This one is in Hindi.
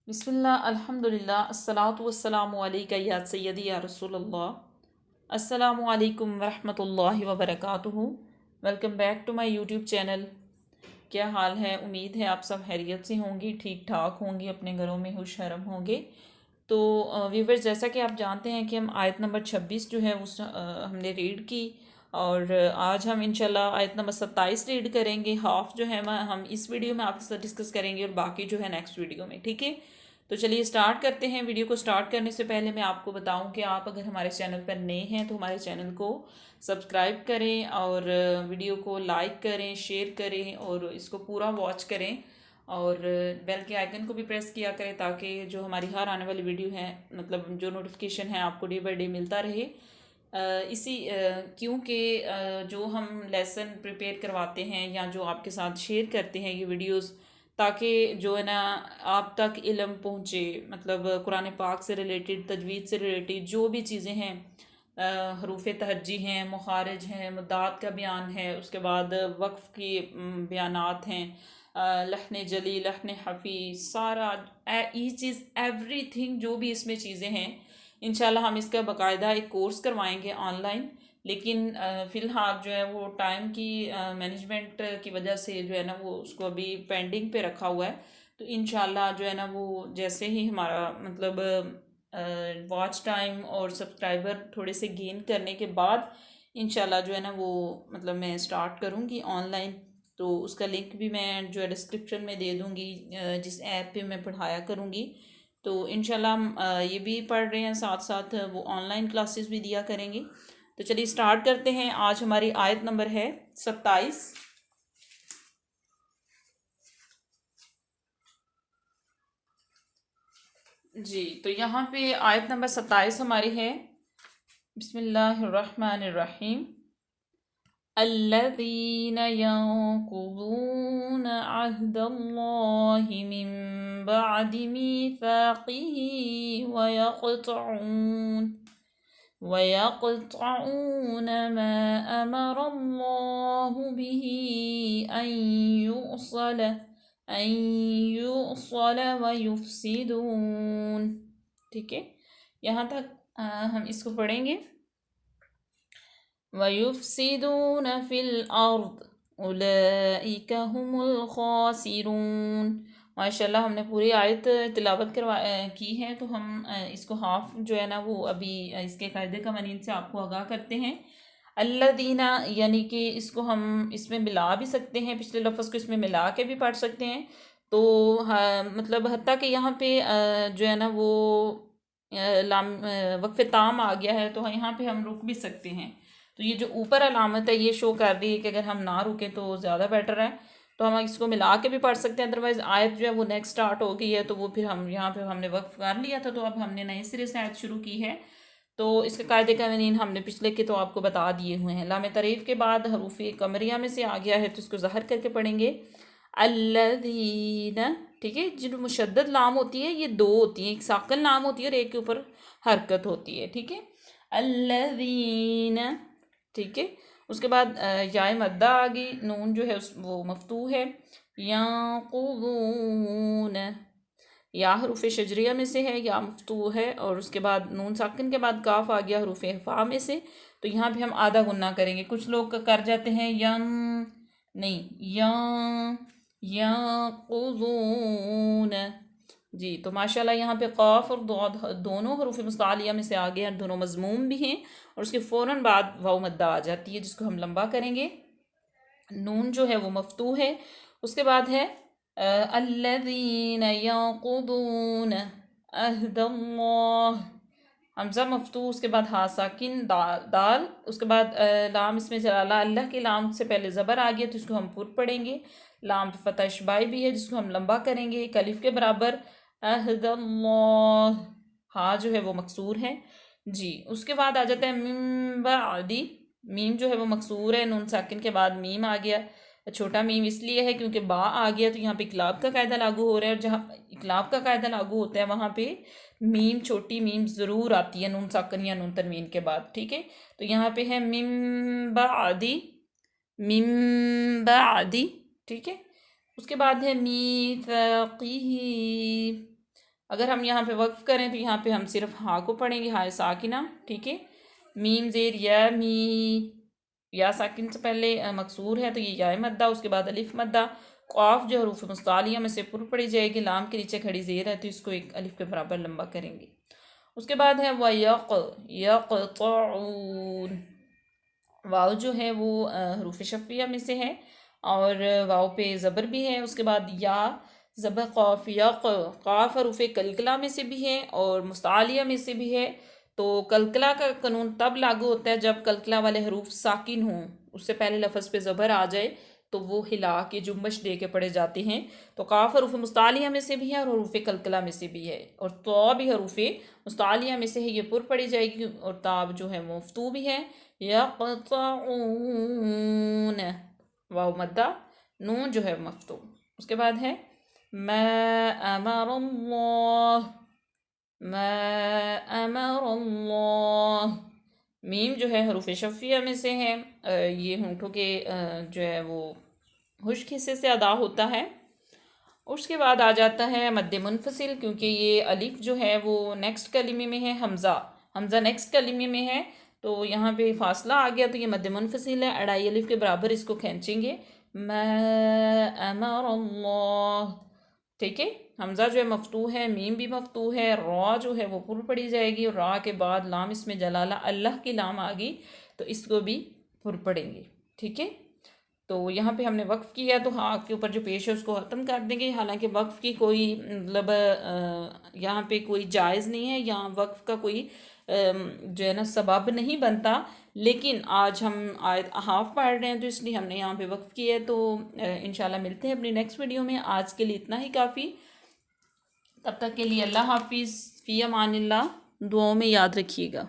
बिस्मिल्लाह अल्हम्दुलिल्लाह अस्सलातु वस्सलामु अलैका या सय्यदी या रसूलल्लाह। अस्सलामु अलैकुम वरहमतुल्लाहि वबरकातुहू। Welcome back to my YouTube channel. क्या हाल है? उम्मीद है आप सब खैरियत से होंगी, ठीक ठाक होंगी, अपने घरों में खुशहरम होंगे। तो व्यूवर्स, जैसा कि आप जानते हैं कि हम आयत नंबर 26 जो है उस हमने रीड की, और आज हम इंशाल्लाह आयत नंबर 27 रीड करेंगे। हाफ जो है हम इस वीडियो में आपके साथ डिस्कस करेंगे और बाकी जो है नेक्स्ट वीडियो में। ठीक है, तो चलिए स्टार्ट करते हैं। वीडियो को स्टार्ट करने से पहले मैं आपको बताऊं कि आप अगर हमारे चैनल पर नए हैं तो हमारे चैनल को सब्सक्राइब करें और वीडियो को लाइक करें, शेयर करें और इसको पूरा वॉच करें, और बेल के आइकन को भी प्रेस किया करें ताकि जो हमारी हर आने वाली वीडियो है, मतलब जो नोटिफिकेशन है, आपको डे बाय डे मिलता रहे। क्योंकि जो हम लेसन प्रिपेयर करवाते हैं या जो आपके साथ शेयर करते हैं ये वीडियोस, ताकि जो है ना आप तक इल्म पहुँचे, मतलब कुरान पाक से रिलेटेड, तजवीद से रिलेटेड जो भी चीज़ें हैं, हरूफ तहज्जी हैं, मुखारिज हैं, मुद्दात का बयान है, उसके बाद वक्फ़ की बयानात हैं, लहन जली, लहन हफ़ी, सारा ईच इज़ एवरीथिंग जो भी इसमें चीज़ें हैं, इंशाल्लाह हम इसका बाकायदा एक कोर्स करवाएंगे ऑनलाइन। लेकिन फ़िलहाल जो है वो टाइम की मैनेजमेंट की वजह से जो है ना वो उसको अभी पेंडिंग पे रखा हुआ है। तो इंशाल्लाह जो है ना वो जैसे ही हमारा मतलब वॉच टाइम और सब्सक्राइबर थोड़े से गेन करने के बाद इंशाल्लाह जो है ना वो मतलब मैं स्टार्ट करूँगी ऑनलाइन। तो उसका लिंक भी मैं जो है डिस्क्रिप्शन में दे दूँगी, जिस ऐप पे मैं पढ़ाया करूँगी। तो इंशाल्लाह हम ये भी पढ़ रहे हैं, साथ साथ वो ऑनलाइन क्लासेस भी दिया करेंगे। तो चलिए स्टार्ट करते हैं। आज हमारी आयत नंबर है 27। जी, तो यहाँ पे आयत नंबर 27 हमारी है। बिस्मिल्लाहिर्रहमानिर्रहीम। अल्लज़ीन यंकुज़ून अहदल्लाहि मिन बअदि मीसाक़िही वयक़तऊन मा अमरल्लाहु बिही अन युसल व युफ़सिदून। ठीक है, यहाँ तक हम इसको पढ़ेंगे। वयुफ़सिदून फ़िल अर्द उलाइका हुमुल ख़ासिरून। माशाल्लाह हमने पूरी आयत तिलावत की है, तो हम इसको हाफ जो है ना वो अभी इसके कायदे कवानीन से आपको आगाह करते हैं। अल्लदीना यानी कि इसको हम इसमें मिला भी सकते हैं, पिछले लफ्ज़ को इसमें मिला के भी पढ़ सकते हैं। तो मतलब हत्ता कि यहाँ पे जो है ना वो लाम वक्फ़े ताम आ गया है, तो यहाँ पे हम रुक भी सकते हैं। तो ये जो ऊपर अलामत है ये शो कर रही है कि अगर हम ना रुकें तो ज़्यादा बेटर है। तो हम इसको मिला के भी पढ़ सकते हैं, अदरवाइज़ आयत जो है वो नेक्स्ट स्टार्ट हो गई है, तो वो फिर हम यहाँ पे हमने वक्फ कर लिया था, तो अब हमने नए सिरे से आयत शुरू की है। तो इसके कायदे कानून हमने पिछले के तो आपको बता दिए हुए हैं। लाम तारीफ़ के बाद हरूफ कमरिया में से आ गया है, तो इसको ज़हर करके पढ़ेंगे अल्लज़ीना। ठीक है, जो मुशद्दद लाम होती है ये दो होती है, एक साकन लाम होती है और एक के ऊपर हरकत होती है। ठीक है, अल्लज़ीना। ठीक है, उसके बाद याय मद्दा आ गई, नून जो है उस वो मफ्तू है। यांकुज़ून, या हरूफ शजरिया में से है, या मफ्तू है, और उसके बाद नून साकिन के बाद काफ आ गया हरूफ हफ़ा में से। तो यहाँ पे हम आधा गुन्ना करेंगे। कुछ लोग कर जाते हैं यं, नहीं, यांकुज़ून। जी, तो माशाल्लाह यहाँ पे क़ाफ और दोनों हरूफ मुस्तालिया में से आ गए हैं, दोनों मज़मूम भी हैं, और उसके फ़ौरन बाद वाव मद्दा आ जाती है जिसको हम लंबा करेंगे। नून जो है वो मफ्तू है। उसके बाद है अल्लज़ीन यंकुदून अहदल्लाह, हमज़ा मफ्तू, उसके बाद हा साकिन दाल, उसके बाद लाम इसमें जलाला अल्लाह के लाम से पहले ज़बर आ गया तो इसको हम पुर पढ़ेंगे। लाम पे फतह शबाई भी है जिसको हम लंबा करेंगे एक अलिफ के बराबर। अहदल्लाह, हा जो है वो मकसूर है। जी, उसके बाद आ जाता है मिन बादी। मीम जो है वो मकसूर है, नून साकिन के बाद मीम आ गया। छोटा मीम इसलिए है क्योंकि बा आ गया, तो यहाँ पे इकलाब का कायदा लागू हो रहा है, और जहाँ इकलाब का कायदा लागू होता है वहाँ पे मीम, छोटी मीम ज़रूर आती है नून साकिन या नून तनवीन के बाद। ठीक है, तो यहाँ पे है मिम बादी, मिम बादी। ठीक है, उसके बाद है मीसाक़िही, अगर हम यहाँ पे वक्फ करें तो यहाँ पे हम सिर्फ हा को पढ़ेंगे, हाय साकिना, ठीक है। मीम ज़ेर या मी, या साकिन से पहले मकसूर है तो ये या मद्दा, उसके बाद अलिफ मद्दा। क़ाफ जो हरूफ मुस्तालिया में से पुर पड़ी जाएगी, लाम के नीचे खड़ी ज़ेर है तो इसको एक अलिफ के बराबर लंबा करेंगे। उसके बाद है व यक़तऊन, वाव जो है वो हरूफ शफ़िया में से है और वाव पे ज़बर भी है। उसके बाद या ज़बर क़ाफ, यक़, क़ाफ हरूफ कलकला में से भी है और मुस्तालिया में से भी है। तो कलकला का कानून तब लागू होता है जब कलकला वाले हरूफ साकिन हों, उससे पहले लफ्ज़ पे ज़बर आ जाए तो वो हिला के जुम्बश दे के पढ़े जाते हैं। तो काफ हरूफ मुस्तालिया में से भी है और हरूफ कलकला में से भी है, और तो भी हरूफ मुस्तालिया में से है, ये पुर पड़ी जाएगी। और ताब जो है मुफ्तू भी है। यक़तऊन, वाव मद्दा, नून जो है मफ्तू। उसके बाद है मा अमरल्लाह, मा अमरल्लाह, मीम जो है हरूफ शफ़िया में से है, ये होंठों के जो है वो खुश्क हिस्से से अदा होता है। उसके बाद आ जाता है मद्द मुनफसिल, क्योंकि ये अलिफ जो है वो नेक्स्ट कलिमे में है, हमज़ा नेक्स्ट कलिमे में है, तो यहाँ पे फासला आ गया तो ये मद्द मुनफसिल है, अढ़ाई अलिफ के बराबर इसको खींचेंगे। मा अमरल्लाह, ठीक है। हमज़ा जो है मफ्तू है, मीम भी मफ्तू है, रा जो है वो पुर पड़ी जाएगी और रा के बाद लाम, इसमें जलाला अल्लाह की लाम आ गई तो इसको भी पुर पड़ेंगे, ठीक है। तो यहाँ पे हमने वक्फ़ किया तो हाँ के ऊपर जो पेश है उसको ख़त्म कर देंगे। हालांकि वक्फ़ की कोई मतलब यहाँ पे कोई जायज़ नहीं है, यहाँ वक्फ़ का कोई जो है ना सबब नहीं बनता, लेकिन आज हम आयत हाफ पढ़ रहे हैं तो इसलिए हमने यहाँ पे वक्फ़ किया है। तो इंशाल्लाह मिलते हैं अपनी नेक्स्ट वीडियो में। आज के लिए इतना ही काफ़ी, तब तक के लिए अल्लाह हाफिज़, फ़ी अमानिल्लाह, दुआओं में याद रखिएगा।